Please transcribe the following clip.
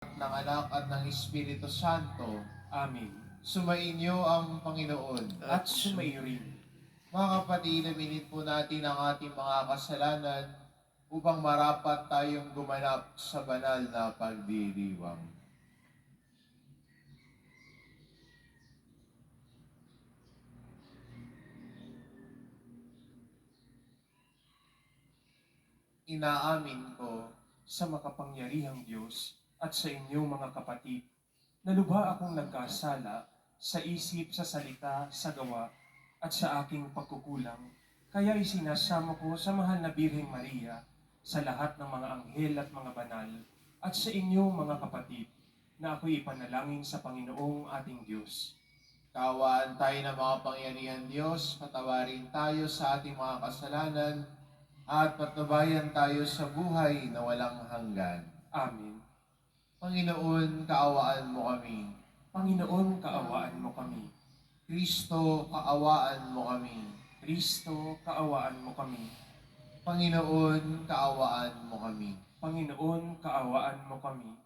ng Anak at ng Espiritu Santo. Amen. Sumainyo ang Panginoon. At sumaiyo rin. Mga kapatid, aminin po natin ang ating mga kasalanan upang marapat tayong gumanap sa banal na pagdiriwang. Inaamin ko Sa makapangyarihang Diyos at sa inyong mga kapatid, na lubha akong nagkasala sa isip, sa salita, sa gawa, at sa aking pagkukulang. Kaya isinasamo ko sa mahal na Birheng Maria, sa lahat ng mga anghel at mga banal, at sa inyong mga kapatid, na ako'y ipanalangin sa Panginoong ating Diyos. Kaawaan tayo ng mga pangyarihan Diyos, patawarin tayo sa ating mga kasalanan, at patnubayan tayo sa buhay na walang hanggan. Amen. Panginoon, kaawaan mo kami. Panginoon, kaawaan mo kami. Kristo, kaawaan mo kami. Kristo, kaawaan mo kami. Panginoon, kaawaan mo kami. Panginoon, kaawaan mo kami.